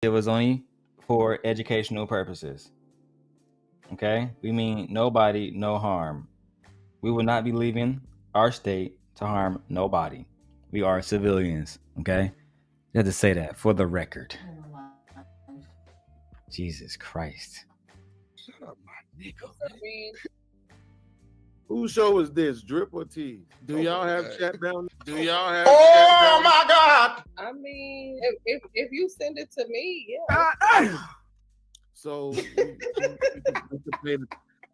It was only for educational purposes. Okay? We mean nobody, no harm. We will not be leaving our state to harm nobody. We are civilians. Okay? You have to say that for the record. Jesus Christ. Shut up, my nigga. What's up, man? Whose show is this? Drip or T? Do y'all have chat down? Do y'all have? Oh my God! I mean, if you send it to me, yeah. So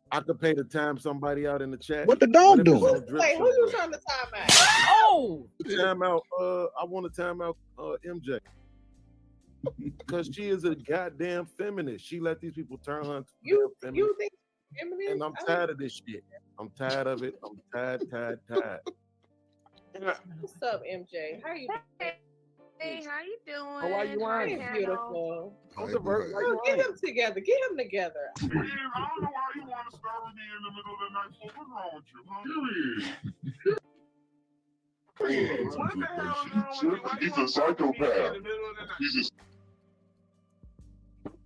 I could pay to time somebody out in the chat. What the dog doing? Wait, who you trying to time out? Oh, time out. I want to time out MJ because she is a goddamn feminist. She let these people turn her into You feminist. think feminist? And I'm tired of this shit. I'm tired of it. I'm tired. What's up, MJ? How you doing? Hey, how you doing? Oh, why you lying? Hey, beautiful. I'm diverted. Girl, get them together. Get them together. Man, I don't know why you want to start with me in the middle of the night. So what's wrong with you, huh? What the hell is wrong with you? He's a psychopath.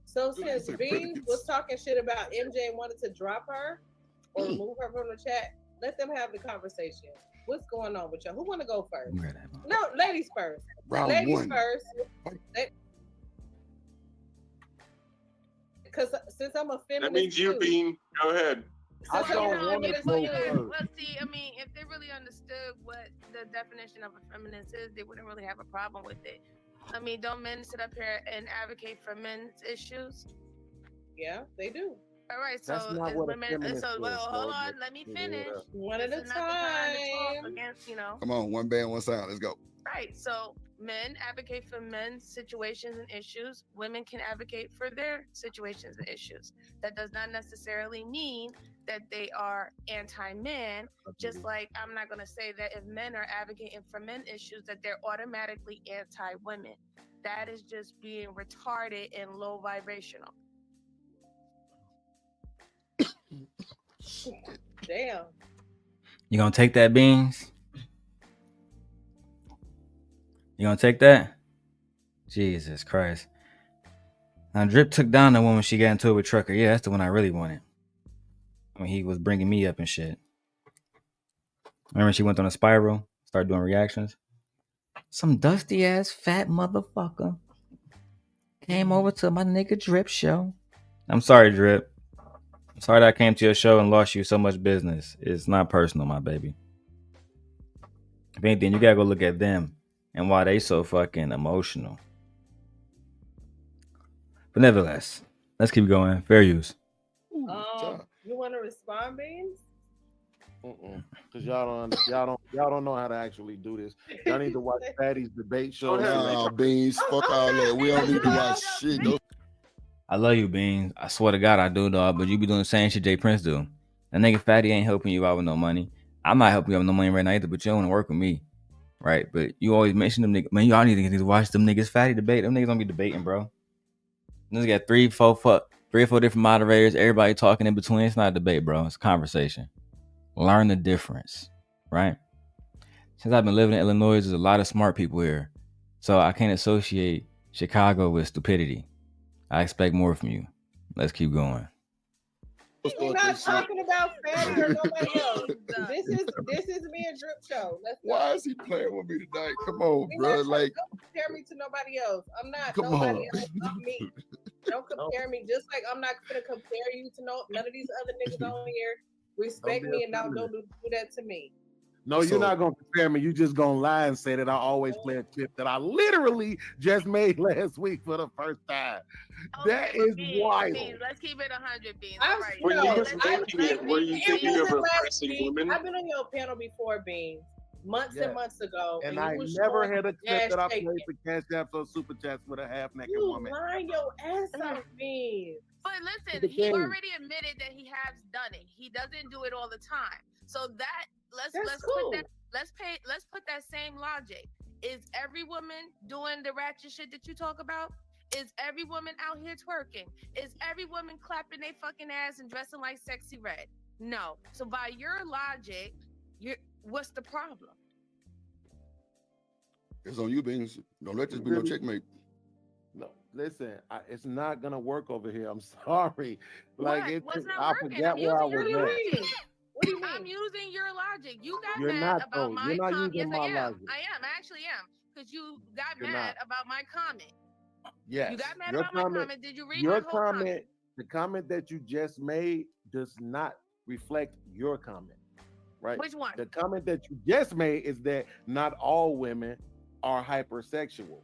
So since Beans was talking shit about MJ and wanted to drop her or remove her from the chat, let them have the conversation. What's going on with y'all? Who want to go first? No, ladies first. Round ladies one. first. Because since I'm a feminist, That means you, Bean. Go ahead. I don't want to go first. Well, see, I mean, if they really understood what the definition of a feminist is, they wouldn't really have a problem with it. I mean, don't men sit up here and advocate for men's issues? Yeah, they do. All right, That's so not is what a women. feminist So, well, is, hold so on, let me finish. One at a This is not the time to talk time. against, Come on, one band, one sound. Let's go. Right. So men advocate for men's situations and issues. Women can advocate for their situations and issues. That does not necessarily mean that they are anti-man. Just like I'm not going to say that if men are advocating for men issues that they're automatically anti-women. That is just being retarded and low vibrational. Damn. You gonna take that, Beans? You gonna take that? Jesus Christ. Now, Drip took down the woman she got into it with Trucker. Yeah, that's the one I really wanted. When he was bringing me up and shit. Remember she went on a spiral, started doing reactions? Some dusty ass fat motherfucker came over to my nigga Drip show. I'm sorry, Drip. I'm sorry that I came to your show and lost you so much business. It's not personal, my baby. If anything, you gotta go look at them and why they so fucking emotional. But nevertheless, let's keep going. Fair use. You want to respond, Beans? Because y'all don't know how to actually do this. Y'all need to watch Patty's debate show. Nah, Beans, fuck all that. We don't need to watch shit. I love you, Beans. I swear to God I do, dog. But you be doing the same shit Jay Prince do. That nigga Fatty ain't helping you out with no money. I'm not helping you out with no money right now either, but you don't want to work with me. Right? But you always mention them niggas. Man, y'all need to watch them niggas Fatty debate. Them niggas don't be debating, bro. Niggas got three or four different moderators, everybody talking in between. It's not a debate, bro. It's a conversation. Learn the difference, right? Since I've been living in Illinois, there's a lot of smart people here. So I can't associate Chicago with stupidity. I expect more from you. Let's keep going. We're not talking about Fatty or nobody else. This is me and Drip show. Let's go. Why is he playing with me tonight? Come on, bro. Like, don't compare me to nobody else. I'm not come nobody on. else. I'm me. Don't compare me. Just like I'm not gonna compare you to none of these other niggas on here. Respect me and don't do that to me. No, you're not gonna compare me. You just gonna lie and say that I always play a clip that I literally just made last week for the first time. Okay, That is wild. Beans, let's keep it 100 Beans. I'm, right. Were you thinking of oppressing women? I've been on your panel before, Beans, months and months ago, and I never had a clip that I played for Cash Apps or Super Chats with a half-naked woman. You lying your ass off, Beans. But listen, he already admitted that he has done it. He doesn't do it all the time. So that let's cool. put that same logic. Is every woman doing the ratchet shit that you talk about? Is every woman out here twerking? Is every woman clapping their fucking ass and dressing like Sexy Red? No. So by your logic, what's the problem? It's on you, Beans. Don't let this be no checkmate. No, listen, it's not gonna work over here. I'm sorry. Like What? it, What's not I working? forgot I'm where I using was your at. logic. What do you mean? I'm using your logic. You got You're mad not about though. You're my not comment. Yes, using I my am. logic. I am. I actually am. Because you got You're mad not. about my comment. Yes. You got mad Your about my comment. comment. Did you read my Your whole comment? comment. The comment that you just made does not reflect your comment. Right. Which one? The comment that you just made is that not all women are hypersexual.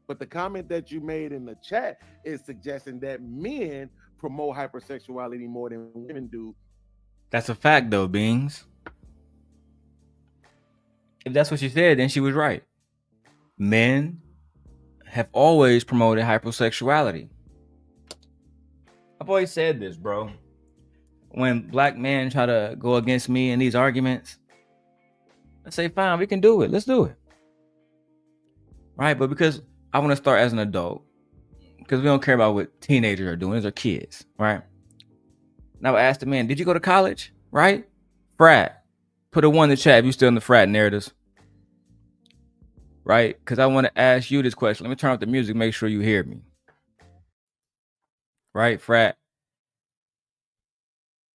But the comment that you made in the chat is suggesting that men promote hypersexuality more than women do. That's a fact, though, Beans. If that's what she said, then she was right. Men have always promoted hypersexuality. I've always said this, bro. When black men try to go against me in these arguments, I say, fine, we can do it. Let's do it. Right? But because I want to start as an adult, because we don't care about what teenagers are doing. These are kids, right? Now I asked the man, did you go to college? Right? Frat. Put a 1 in the chat if you still in the frat narratives. Right? Because I want to ask you this question. Let me turn off the music, make sure you hear me. Right? Frat.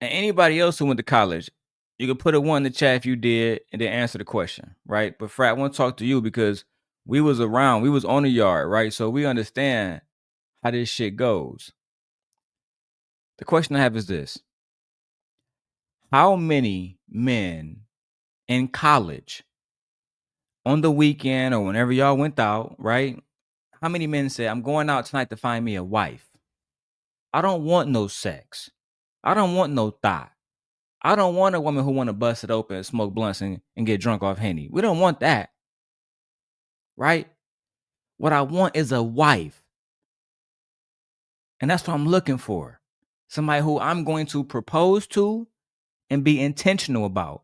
And anybody else who went to college, you can put a 1 in the chat if you did and then answer the question. Right? But Frat, I want to talk to you because we was around, we was on the yard, right? So we understand how this shit goes. The question I have is this. How many men in college on the weekend or whenever y'all went out, right? How many men said, I'm going out tonight to find me a wife? I don't want no sex. I don't want no thought. I don't want a woman who want to bust it open and smoke blunts and get drunk off Henny. We don't want that. Right? What I want is a wife. And that's what I'm looking for. Somebody who I'm going to propose to and be intentional about.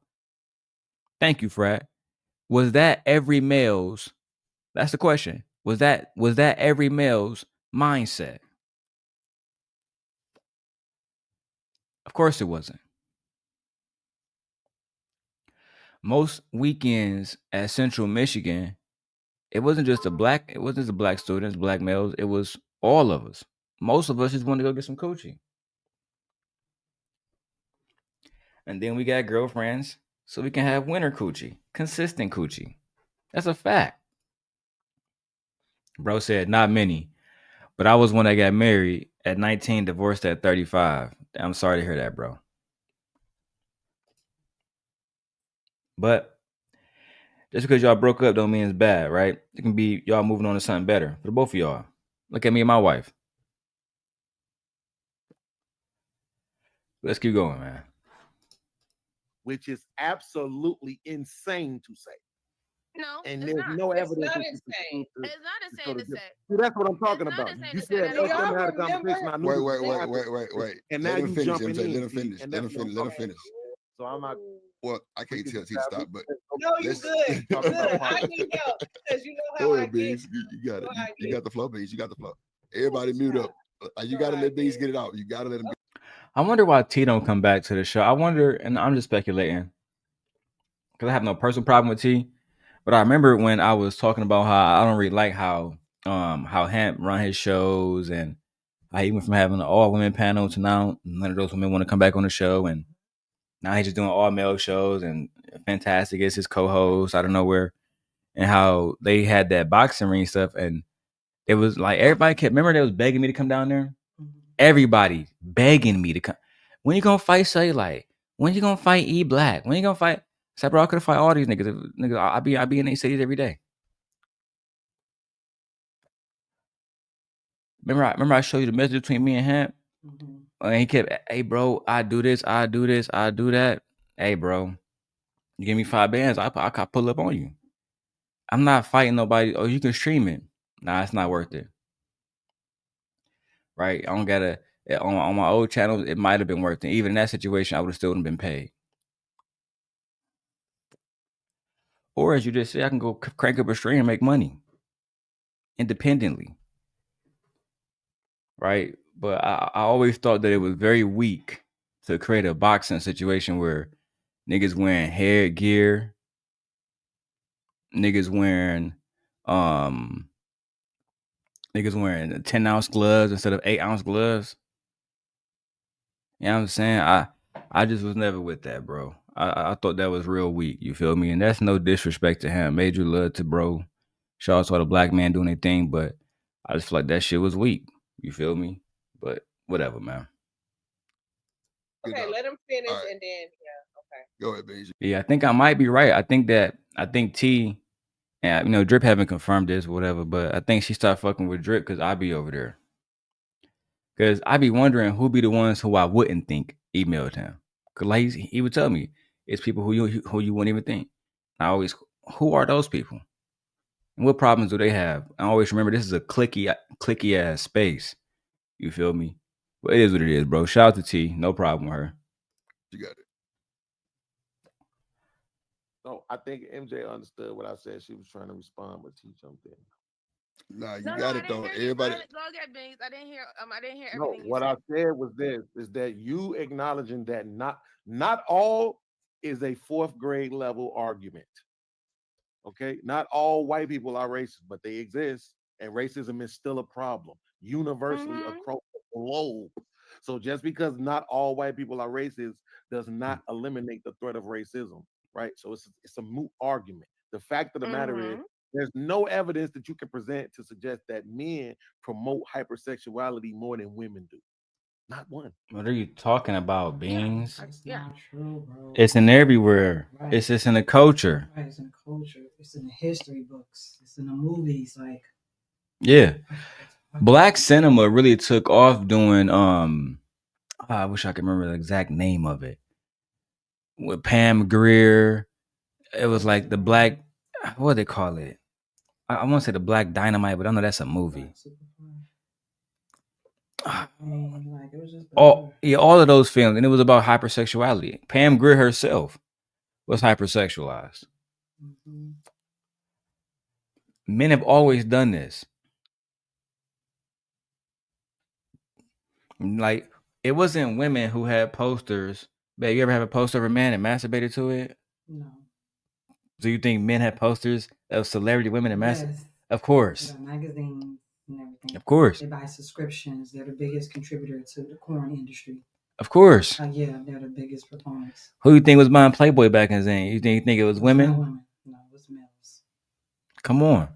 Thank you, Fred. Was that every male's? That's the question. Was that every male's mindset? Of course it wasn't. Most weekends at Central Michigan, it wasn't just the black students, black males, it was all of us. Most of us just wanted to go get some coochie. And then we got girlfriends so we can have winter coochie, consistent coochie. That's a fact. Bro said not many, but I was one that got married at 19, divorced at 35. I'm sorry to hear that, bro. But just because y'all broke up don't mean it's bad, right? It can be y'all moving on to something better for both of y'all. Look at me and my wife. Let's keep going, man. Which is absolutely insane to say. No, and it's there's not. no It's evidence. not that you insane. can It's not to insane to this. say. See, that's what I'm talking It's not about. insane You to say said that let at them all. have a conversation. I knew Wait. And now Let him you finish. jumping in. Let him finish. And Let that's him what finish. I'm Let him talking finish. about. So I'm not. Well, I can't tell T to stop, but No, you let's good. talk Good. about I need help because you know how Go I ahead, get. Beans. You got it. Know how I You get. got the flow, Beans. You got the flow. Everybody mute up. You got to let Beans get it out. You got to let him. I wonder why T don't come back to the show. I wonder, and I'm just speculating because I have no personal problem with T. But I remember when I was talking about how I don't really like how Hamp run his shows and how he went from having an all women panel to now none of those women want to come back on the show, and now he's just doing all male shows and Fantastic is his co-host out of nowhere, and how they had that boxing ring stuff, and it was like everybody kept remember they was begging me to come down there. Everybody begging me to come. When you gonna fight Say Like? When you gonna fight E Black? When you gonna fight? I said, bro, I could have fight all these niggas. Niggas, I be in these cities every day. Remember I showed you the message between me and him? And he kept, hey bro, I do this, I do that. Hey bro, you give me 5 bands, I pull up on you. I'm not fighting nobody. Oh, you can stream it. Nah, it's not worth it. Right? I don't gotta on my old channel, it might have been worth it. Even in that situation, I would have still been paid. Or as you just said, I can go crank up a stream and make money independently. Right? But I always thought that it was very weak to create a boxing situation where niggas wearing hair gear, niggas wearing Niggas wearing 10-ounce gloves instead of 8-ounce gloves. You know what I'm saying? I just was never with that, bro. I thought that was real weak. You feel me? And that's no disrespect to him. Major love to bro. Shout out to all the black man doing their thing, but I just feel like that shit was weak. You feel me? But whatever, man. Okay, let him finish and then okay. Go ahead, Beige. Yeah, I think I might be right. I think T, and Drip haven't confirmed this or whatever, but I think she started fucking with Drip because I be over there. Because I be wondering who be the ones who I wouldn't think emailed him. Cause like he would tell me, it's people who you wouldn't even think. I always, who are those people? And what problems do they have? I always remember this is a clicky ass space. You feel me? But it is what it is, bro. Shout out to T. No problem with her. You got it. No, I think MJ understood what I said. She was trying to respond, but she jumped in. Nah, you got it though. Everybody. Go get Bings. I didn't hear. I didn't hear No, everything. what I said was this: is that you acknowledging that not all is a fourth grade level argument. Okay, not all white people are racist, but they exist, and racism is still a problem universally across the globe. So just because not all white people are racist does not eliminate the threat of racism, right? So it's a moot argument. The fact of the matter is, there's no evidence that you can present to suggest that men promote hypersexuality more than women do. Not one. What are you talking about, Beans? It's not true, bro. It's in everywhere. Right. It's just in the culture. Right, it's in the culture. It's in the history books. It's in the movies. Like, yeah, black cinema really took off doing. I wish I could remember the exact name of it. With Pam Grier, it was like the black. What do they call it? I want to say the Black Dynamite, but I know that's a movie. Like, it was just all of those films, and it was about hypersexuality. Pam Grier herself was hypersexualized. Mm-hmm. Men have always done this. Like, it wasn't women who had posters. Babe, you ever have a poster of a man and masturbated to it? No. Do you think men have posters of celebrity women and masturbate? Yes. Of course. Magazines and everything. Of course. They buy subscriptions. They're the biggest contributor to the porn industry. Of course. Yeah, they're the biggest proponents. Who do you think was buying Playboy back in the day? You think it was women? Not women. No, it was males. Come on.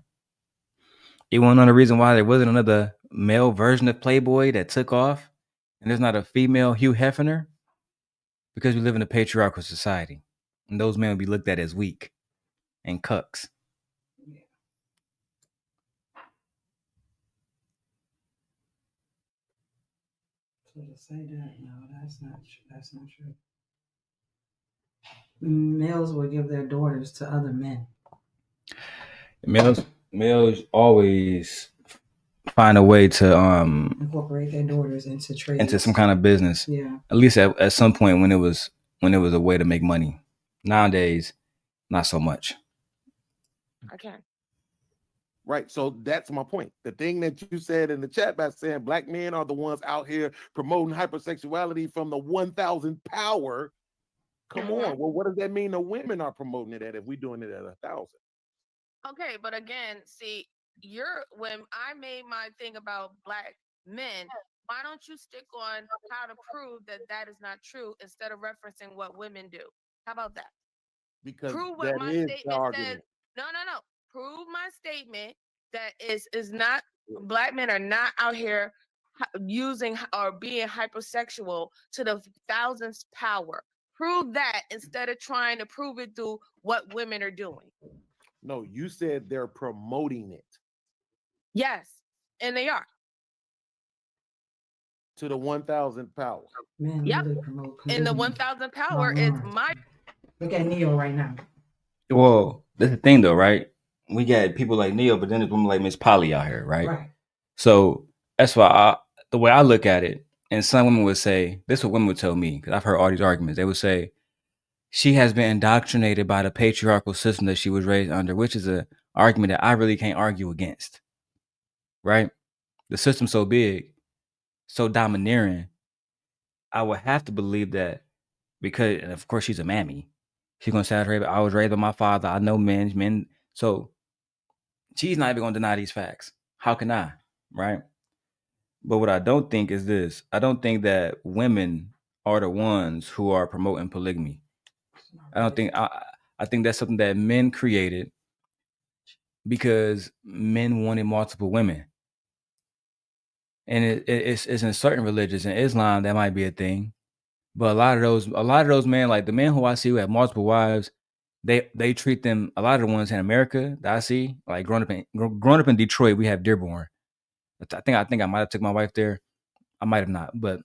You want to know the reason why there wasn't another male version of Playboy that took off? And there's not a female Hugh Hefner? Because we live in a patriarchal society. And those men will be looked at as weak and cucks. Yeah. So to say that, no, that's not true. Males will give their daughters to other men. Males always find a way to incorporate their daughters into trade, into some kind of business. Yeah. At least at some point when it was a way to make money. Nowadays, not so much. Okay. Right. So that's my point. The thing that you said in the chat by saying black men are the ones out here promoting hypersexuality from the 1,000 power. Come on. Well, what does that mean the women are promoting it at if we're doing it at 1,000? Okay, but again, see, when I made my thing about black men, why don't you stick on how to prove that that is not true instead of referencing what women do? How about that? Because prove what my statement says. No. Prove my statement that is not black men are not out here using or being hypersexual to the 1,000th power. Prove that instead of trying to prove it through what women are doing. No, you said they're promoting it. Yes, and they are. To the 1,000th power. Men really promote. And the 1,000th power is my. Look at Neo right now. Well, that's the thing though, right? We got people like Neo, but then there's women like Miss Polly out here, right? Right. So that's why the way I look at it, and some women would say, this is what women would tell me, because I've heard all these arguments. They would say, she has been indoctrinated by the patriarchal system that she was raised under, which is an argument that I really can't argue against, right? The system's so big, so domineering, I would have to believe that because, and of course, she's a mammy. She's going to say, I was raised by my father. I know men. So she's not even going to deny these facts. How can I? right? But what I don't think is this. I don't think that women are the ones who are promoting polygamy. I don't think I think that's something that men created because men wanted multiple women. And it's in certain religions. In Islam, that might be a thing. But a lot of those men, like the men who I see who have multiple wives, they treat them. A lot of the ones in America that I see, like growing up in Detroit, we have Dearborn. I think I might have took my wife there. I might have not, but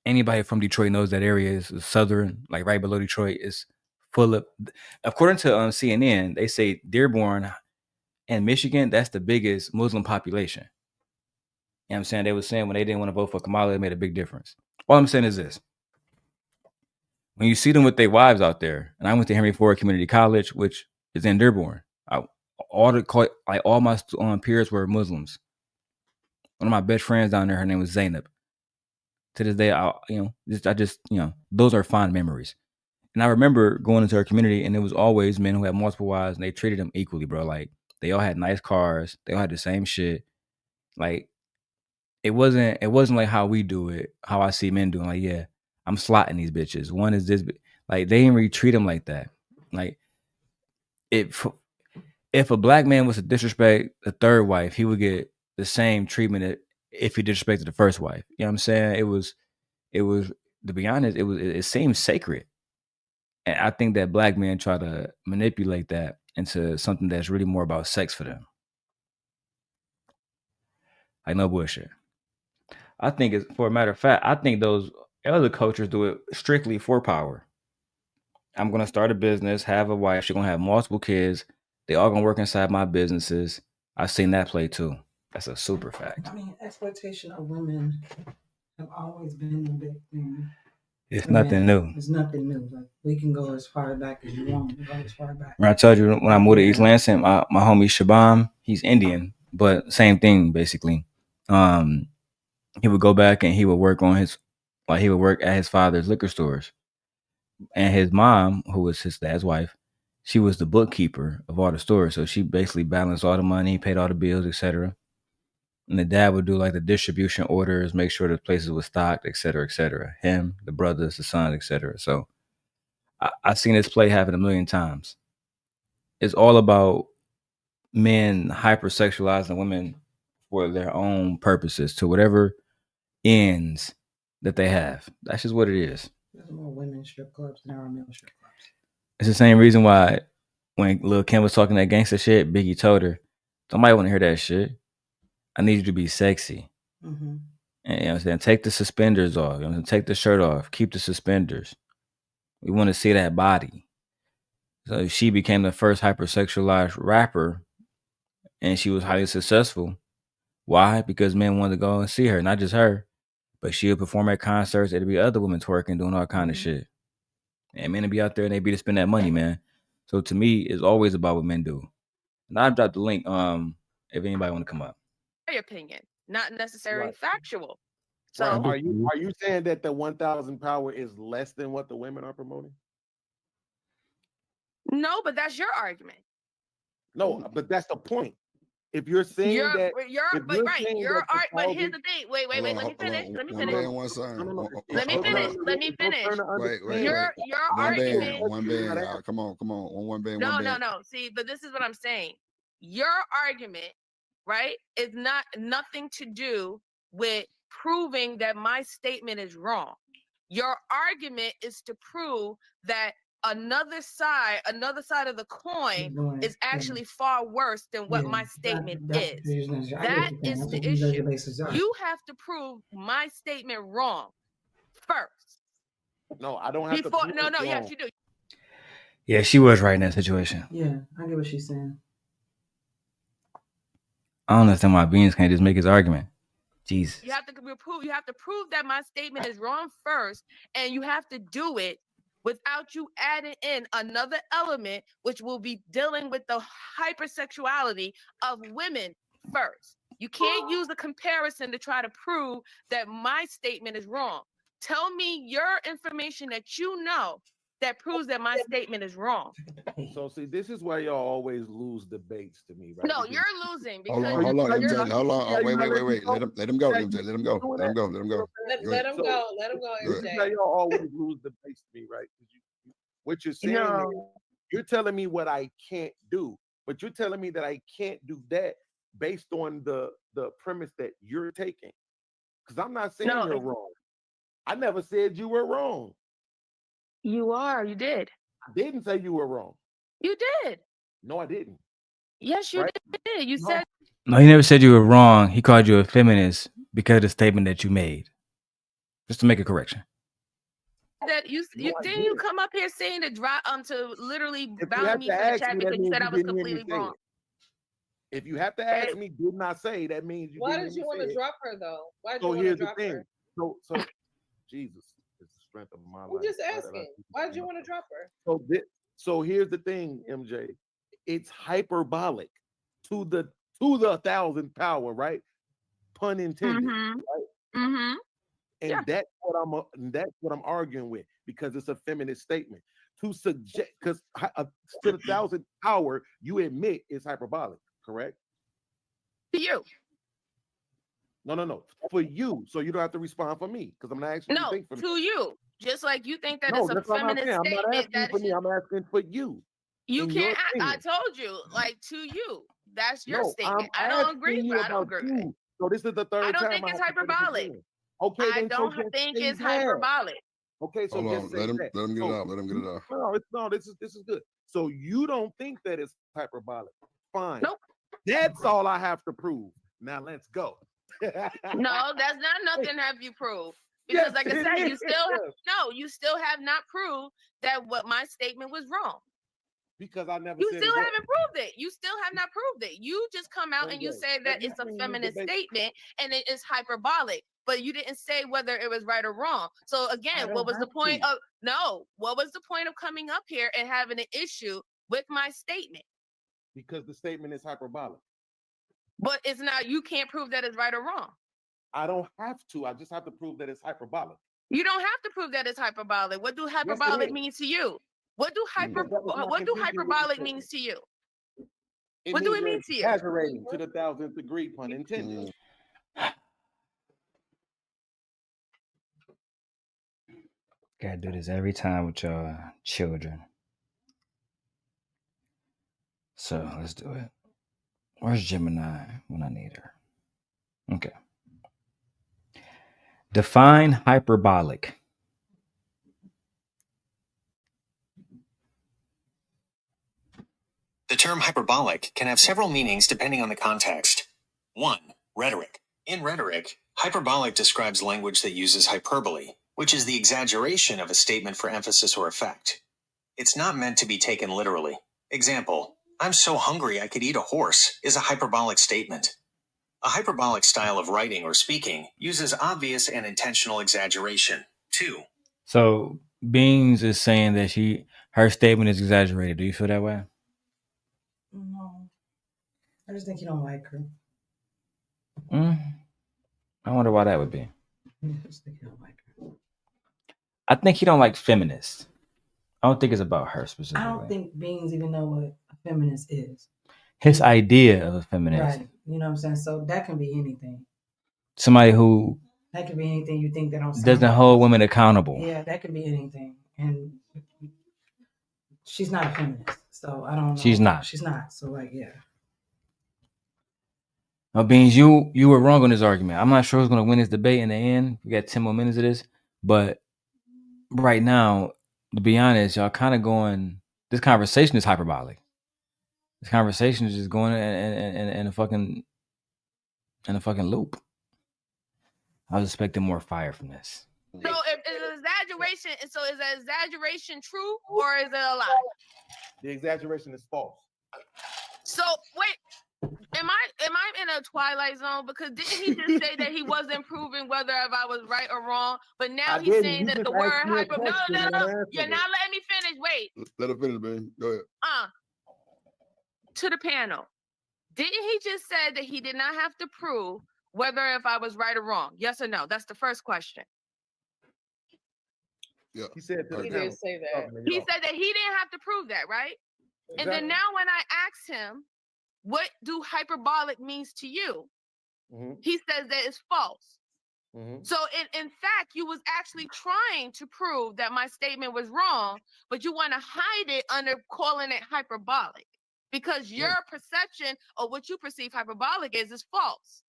anybody from Detroit knows that area is southern, like right below Detroit, is full of. According to CNN, they say Dearborn and Michigan, that's the biggest Muslim population. You know what I'm saying? They were saying when they didn't want to vote for Kamala, it made a big difference. All I'm saying is this. When you see them with their wives out there, and I went to Henry Ford Community College, which is in Dearborn. All my peers were Muslims. One of my best friends down there, her name was Zainab. To this day, those are fond memories. And I remember going into her community, and it was always men who had multiple wives, and they treated them equally, bro. Like they all had nice cars, they all had the same shit. Like it wasn't like how we do it, how I see men doing. Like, yeah, I'm slotting these bitches. One is this, like they didn't really treat them like that. Like if a black man was to disrespect the third wife, he would get the same treatment if he disrespected the first wife. You know what I'm saying? It was to be honest, it seemed sacred. And I think that black men try to manipulate that into something that's really more about sex for them. Like no bullshit. I think it's, for a matter of fact, I think those other cultures do it strictly for power. I'm gonna start a business, have a wife, she's gonna have multiple kids, they all gonna work inside my businesses. I've seen that play too. That's a super fact. I mean, exploitation of women have always been a big thing. It's nothing new. It's nothing new. Like we can go as far back as you want. We go as far back. When I told you when I moved to East Lansing, my homie Shabam, he's Indian, but same thing basically. He would go back and he would work at his father's liquor stores. And his mom, who was his dad's wife, she was the bookkeeper of all the stores. So she basically balanced all the money, paid all the bills, etc. And the dad would do like the distribution orders, make sure the places were stocked, etc., etc. Him, the brothers, the sons, etc. So I've seen this play happen a million times. It's all about men hypersexualizing women for their own purposes to whatever ends that they have. That's just what it is. There's more women strip clubs than there are male strip clubs. It's the same reason why when Lil' Kim was talking that gangster shit, Biggie told her, somebody want to hear that shit. I need you to be sexy. Mm-hmm. And you know what I'm saying? Take the suspenders off. You know, take the shirt off. Keep the suspenders. We want to see that body. So she became the first hypersexualized rapper, and she was highly successful. Why? Because men wanted to go and see her, not just her, but she would perform at concerts. It'd be other women twerking, doing all kind of shit. And men would be out there and they'd be to spend that money, man. So to me, it's always about what men do. And I dropped the link. If anybody want to come up. My opinion, not necessarily factual. So are you saying that the 1,000 power is less than what the women are promoting? No, but that's your argument. No, but that's the point. If you're saying that, but here's the thing. Wait. Let me finish. Let me finish. Wait. Your argument. One band. Come on. One band. No. See, but this is what I'm saying. Your argument, right, is nothing to do with proving that my statement is wrong. Your argument is to prove that another side of the coin is actually far worse than what my statement is. That is the issue. You have to prove my statement wrong first. No, I don't have to prove No, yes, you do. Yeah, she was right in that situation. Yeah, I get what she's saying. I don't understand why Beans can't just make his argument. Jesus. You have to prove that my statement is wrong first, and you have to do it without you adding in another element, which will be dealing with the hypersexuality of women first. You can't use a comparison to try to prove that my statement is wrong. Tell me your information that you know that proves that my statement is wrong. So see, this is why y'all always lose debates to me, right? No, Because you're losing because Hold on, you're MJ. Hold on. Yeah, Wait. you Let him go, Yeah, MJ. Let him go. Let him go. Let him go. Go Let ahead. him go. Let him go, Go this is MJ. how y'all always lose debates to me, right? 'Cause what you're saying is no. you're telling me what I can't do, but you're telling me that I can't do that based on the premise that you're taking. Because I'm not saying No, you're wrong. I never said you were wrong. you are. You did. I didn't say you were wrong. You did. No, I didn't. Yes, you Right? did. You No. said No, he never said you were wrong. He called you a feminist because of the statement that you made. Just to make a correction. that you No, I didn't you didn't. come up here saying to drop to literally If you bound have me to from the ask chat me, that because you means said you I was didn't hear me completely say wrong. it. If you have to ask me, did not say, that means you Why didn't did hear you me want say to it. drop her though? Why did So you want to here's the drop thing. her? So Jesus is the strength of my I'm life. just Why did I asking. keep Why did you saying want to that? drop her? So here's the thing, MJ. It's hyperbolic to the 1,000th power, right? Pun intended. Mm-hmm. Right? Mm-hmm. And Yeah. that's what I'm arguing with, because it's a feminist statement. To suggest, because to the 1,000th power, you admit it's hyperbolic, correct? To you. No. For you, so you don't have to respond for me, because I'm not asking you to No, think for me. to you. Just like you think that No, it's a that's what I'm not feminist saying. I'm not statement asking that for me. should, I'm asking for you. you In your can't I opinion. told you, like to you. That's your No, I'm statement. I don't agree, asking you but I don't about agree with it. you. So this is the I third don't time think I it's have to say this hyperbolic. again. Okay, I then so don't just think say it's that. hyperbolic. Okay, so Hold just on. say Let him that. get it So, out. Let him get it out. No, it's no. This is good. So you don't think that it's hyperbolic? Fine. Nope. That's all I have to prove. Now let's go. No, that's not nothing have you prove. Yes, Because like I it said, you is. still have not proved that what my statement was wrong. Because I never You said still it was. haven't proved it. You still have not proved it. You just come out and you MJ, say that every it's a time you feminist debate- statement and it is hyperbolic, but you didn't say whether it was right or wrong. So I again, don't what was the have point to. of what was the point of coming up here and having an issue with my statement? Because the statement is hyperbolic. But it's not, you can't prove that it's right or wrong. I don't have to. I just have to prove that it's hyperbolic. You don't have to prove that it's hyperbolic. What do hyperbolic mean to you? What do hyperbolic means to you? What do it mean to you? Exaggerating to the 1,000th degree, pun intended. Gotta do this every time with your children. So let's do it. Where's Gemini when I need her? Okay. Define hyperbolic. The term hyperbolic can have several meanings depending on the context. 1. Rhetoric. In rhetoric, hyperbolic describes language that uses hyperbole, which is the exaggeration of a statement for emphasis or effect. It's not meant to be taken literally. Example, "I'm so hungry I could eat a horse" is a hyperbolic statement. A hyperbolic style of writing or speaking uses obvious and intentional exaggeration. 2. So Beans is saying that her statement is exaggerated. Do you feel that way? No, I just think you don't like her. I wonder why that would be. I just think you don't like her. I think he don't like feminists. I don't think it's about her specifically. I don't think Beans even know what a feminist is. His idea of a feminist. Right. You know what I'm saying? So that can be anything. Somebody who that can be anything you think that don't sound doesn't like hold this. women accountable. Yeah, that could be anything. And she's not a feminist. So I don't know. She's not. She's not. So like, yeah. Now, Beans, you were wrong on this argument. I'm not sure who's going to win this debate in the end. We got 10 more minutes of this. But right now, to be honest, y'all kind of going, this conversation is hyperbolic. This conversation is just going in a fucking loop. I was expecting more fire from this. So if it's exaggeration, so is that exaggeration true or is it a lie? The exaggeration is false. So wait, am I in a twilight zone? Because didn't he just say that he wasn't proving whether if I was right or wrong? But now he's saying that the word hyper. No, you're not letting me finish. Wait. Let her finish, man. Go ahead. To the panel, didn't he just say that he did not have to prove whether if I was right or wrong? Yes or no? That's the first question. Yeah. He said to the He panel, did say that. He said that he didn't have to prove that, right? And then now when I asked him, what do hyperbolic means to you? He says that it's false. So in fact, you was actually trying to prove that my statement was wrong, but you want to hide it under calling it hyperbolic because your perception of what you perceive hyperbolic is false.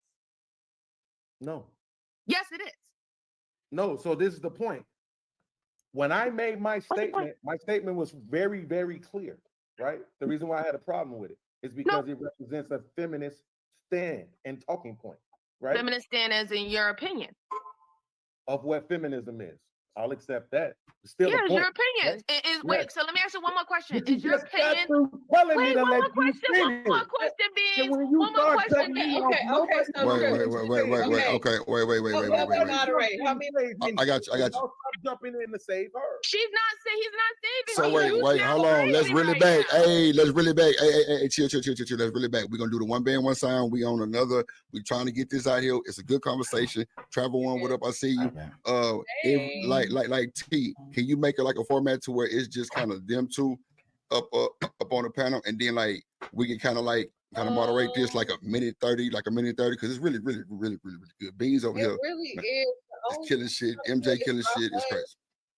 No. Yes, it is. No, so this is the point. When I made my statement was very, very clear, right? The reason why I had a problem with it is because it represents a feminist stand and talking point, right? Feminist stand as in your opinion. Of what feminism is. I'll accept that. Still yeah, a it's point, your opinion. right? Wait, so let me ask you one more question. But you Is your just got opinion... through telling me Wait, to one let more you question, finish. one more question, Beans. And when you One more start question, cutting me Beans. off, Okay, nobody so Wait. Help me moderate. Help me. I got you. Stop jumping in to save her. He's not saving So her. wait, hold on. Let's really back. Hey, let's really back. Hey, chill. Let's really back. We're gonna do the one band, one sound. We on another. We're trying to get this out here. It's a good conversation. Travel One, what up? I see you. Like T, can you make it like a format to where it's just kind of them two up on the panel, and then like we can kind of moderate this like a minute 30, because it's really good. Beans over here. It really is. Just killing shit. MJ killing shit. It's crazy.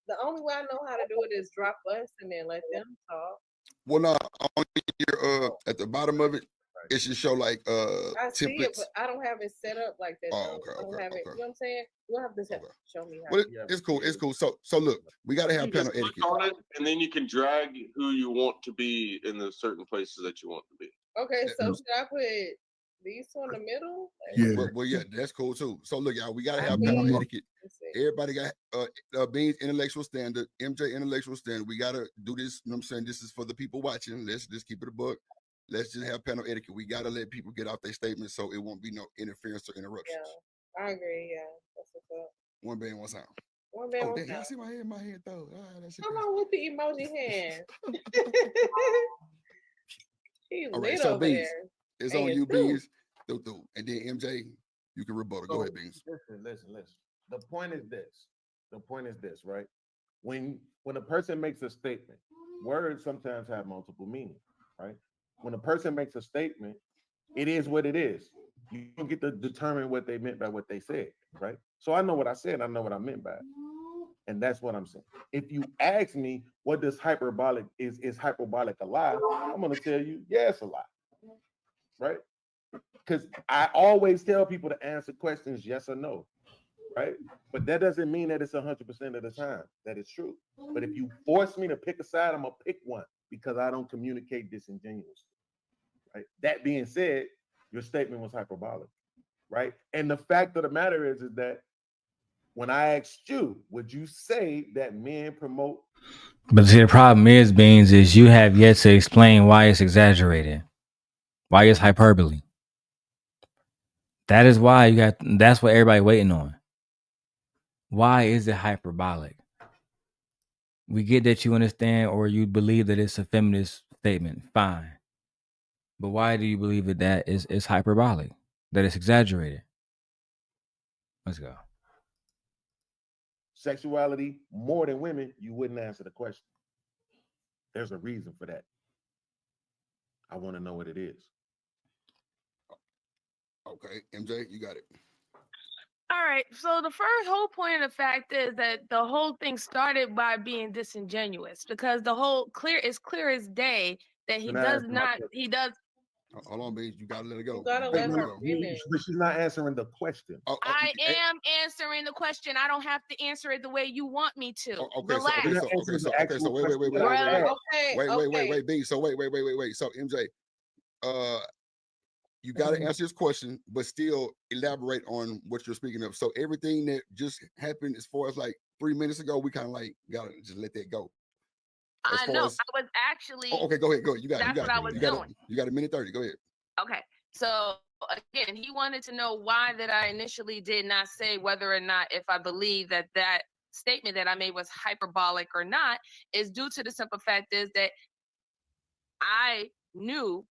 The only way I know how to do it is drop us and then let them talk. Well, no, on here, at the bottom of it, it should show like I see it, templates. but I don't have it set up like that. Oh, I don't have it. You know what I'm saying? You have to show me how. Well, it's cool. It's cool. So look, we got to have panel etiquette. On it, and then you can drag who you want to be in the certain places that you want to be. Okay, so should I put these two in the middle? Well, yeah, that's cool too. So look, y'all, we gotta have panel etiquette. Everybody got Beans intellectual standard, MJ intellectual standard. We gotta do this. You know what I'm saying? This is for the people watching. Let's just keep it a buck. Let's just have panel etiquette. We gotta let people get out their statements so it won't be no interference or interruptions. Yeah, I agree. Yeah, that's what's up. One band, one sound. One band, one sound. sound. I see my head though. Come on with the emoji hand. He's all right, lit so over Beans, there. it's on you, Beans. And then MJ, you can rebuttal. Go ahead, Beans. Listen. The point is this, right? When a person makes a statement, words sometimes have multiple meanings, right? When a person makes a statement, it is what it is. You don't get to determine what they meant by what they said, right? So I know what I said, I know what I meant by it. And that's what I'm saying. If you ask me what does hyperbolic is hyperbolic a lie, I'm gonna tell you, yeah, it's a lie, right? Because I always tell people to answer questions yes or no, right? But that doesn't mean that it's 100% of the time that it's true. But if you force me to pick a side, I'm gonna pick one because I don't communicate disingenuously, right? That being said, your statement was hyperbolic, right? And the fact of the matter is that when I asked you, would you say that men promote? But see, the problem is, Beans, is you have yet to explain why it's exaggerated, why it's hyperbole. That is why that's what everybody waiting on. Why is it hyperbolic? We get that you understand or you believe that it's a feminist statement, fine. But why do you believe that it's hyperbolic, that it's exaggerated? Let's go. Sexuality more than women, you wouldn't answer the question. There's a reason for that. I want to know what it is. Okay, MJ, you got it. All right. So the first whole point of the fact is that the whole thing started by being disingenuous because the whole it's clear as day that he does. Hold on, Beans. You gotta let it go. You gotta let her finish. But she's not answering the question. I am answering the question. I don't have to answer it the way you want me to. Relax. So wait, Beans. So wait. So MJ, you got to answer this question, but still elaborate on what you're speaking of. So everything that just happened as far as like 3 minutes ago, we kind of like got to just let that go. I know. I was actually. Okay, go ahead. You got it. That's what I was doing. You got a minute 30. Go ahead. Okay. So again, he wanted to know why that I initially did not say whether or not if I believe that statement that I made was hyperbolic or not is due to the simple fact is that I knew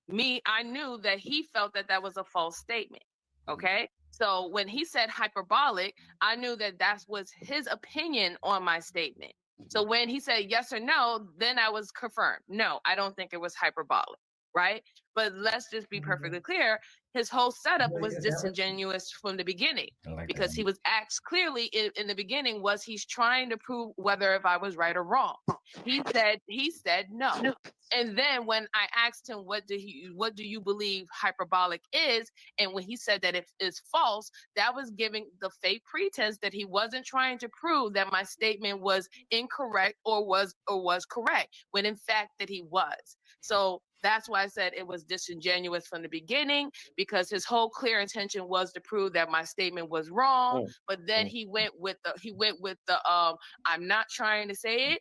that he felt that was a false statement. Okay. So when he said hyperbolic, I knew that was his opinion on my statement. So when he said yes or no, then I was confirmed. No, I don't think it was hyperbolic, right? But let's just be perfectly clear. His whole setup was disingenuous from the beginning, because he was asked clearly in the beginning, was he's trying to prove whether if I was right or wrong. He said no. And then when I asked him, what do you believe hyperbolic is? And when he said that it is false, that was giving the fake pretense that he wasn't trying to prove that my statement was incorrect or was correct, when in fact that he was. So that's why I said it was disingenuous from the beginning, because his whole clear intention was to prove that my statement was wrong. But then he went with the I'm not trying to say it.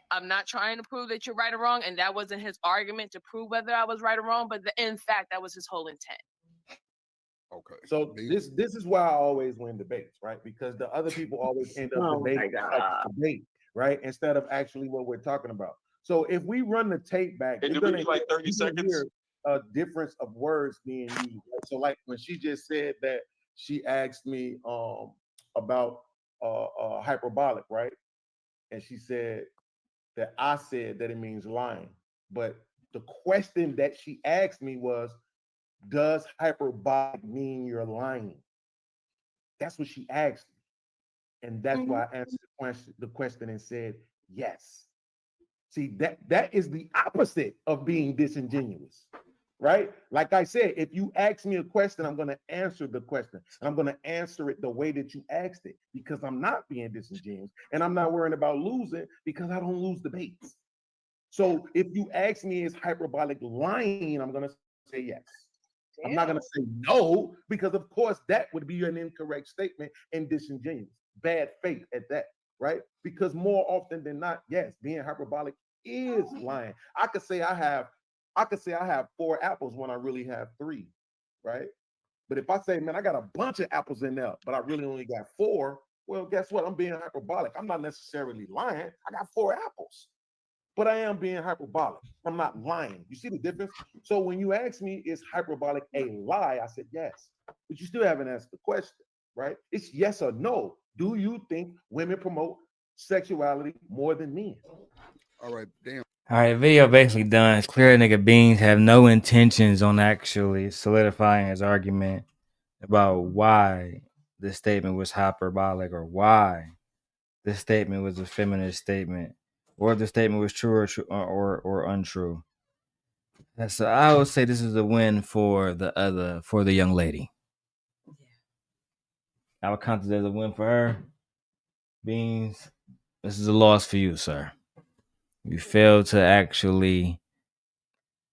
I'm not trying to prove that you're right or wrong. And that wasn't his argument to prove whether I was right or wrong. But in fact, that was his whole intent. Okay. So this is why I always win debates, right? Because the other people always end up debating debate, right? Instead of actually what we're talking about. So if we run the tape back, you're gonna like 30 seconds. Hear a difference of words being used. Right? So like when she just said that she asked me about hyperbolic, right? And she said that I said that it means lying. But the question that she asked me was, does hyperbolic mean you're lying? That's what she asked me. And that's why I answered the question and said yes. See, that is the opposite of being disingenuous, right? Like I said, if you ask me a question, I'm going to answer the question. And I'm going to answer it the way that you asked it, because I'm not being disingenuous. And I'm not worrying about losing, because I don't lose debates. So if you ask me, is hyperbolic lying, I'm going to say yes. Damn. I'm not going to say no, because of course that would be an incorrect statement and disingenuous, bad faith at that, right? Because more often than not, yes, being hyperbolic is lying. I could say I have 4 apples when I really have 3, right? But if I say, man, I got a bunch of apples in there, but I really only got 4, well, guess what? I'm being hyperbolic. I'm not necessarily lying. I got 4 apples. But I am being hyperbolic. I'm not lying. You see the difference? So when you ask me, is hyperbolic a lie? I said yes. But you still haven't answered the question, right? It's yes or no. Do you think women promote sexuality more than men? All right, damn. All right, video basically done. It's clear nigga Beans have no intentions on actually solidifying his argument about why this statement was hyperbolic, or why this statement was a feminist statement, or the statement was true or untrue. So I would say this is a win for the young lady. I would count it as a win for her. Beans, this is a loss for you, sir. You failed to actually.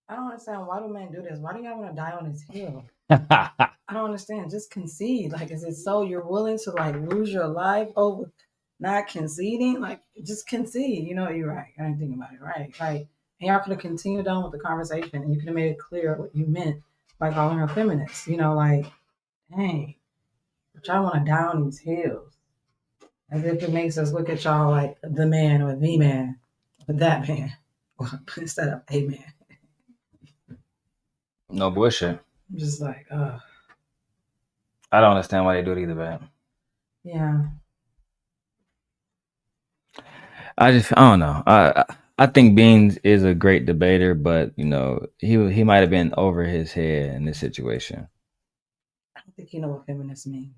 I don't understand, why do men do this? Why do y'all want to die on his hill? I don't understand. Just concede. Like, is it so you're willing to like lose your life over not conceding? Like, just concede. You know, you're right. I didn't think about it. Right. Like, and y'all could have continued on with the conversation, and you could have made it clear what you meant by calling her feminist. You know, like, dang, but y'all want to die on these hills, as if it makes us look at y'all like the man or the man or that man instead of a man. No bullshit. I'm just like, I don't understand why they do it either, man. Yeah. I don't know. I think Beans is a great debater, but you know, he might have been over his head in this situation. I don't think he know what feminist means.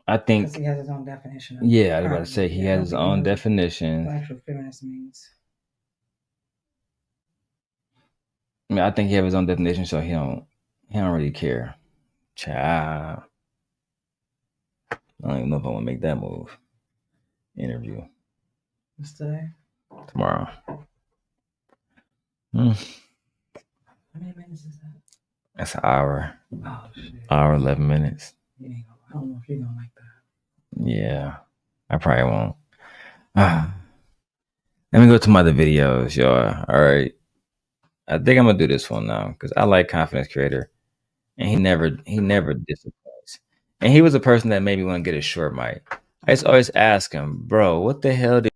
I think because he has his own definition. Yeah, I was about to say he has his own definition. What actual feminist means. I mean, I think he has his own definition, so he don't really care. Child. I don't even know if I want to make that move. Interview. What's today? Tomorrow. How many minutes is that? That's an hour. Oh shit. Hour 11 minutes. I don't know if you're gonna like that. Yeah, I probably won't. Let me go to my other videos, y'all. All right. I think I'm gonna do this one now because I like Confidence Creator, and he never disappoints. And he was a person that made me want to get a short mic. I just always ask him, bro, what the hell did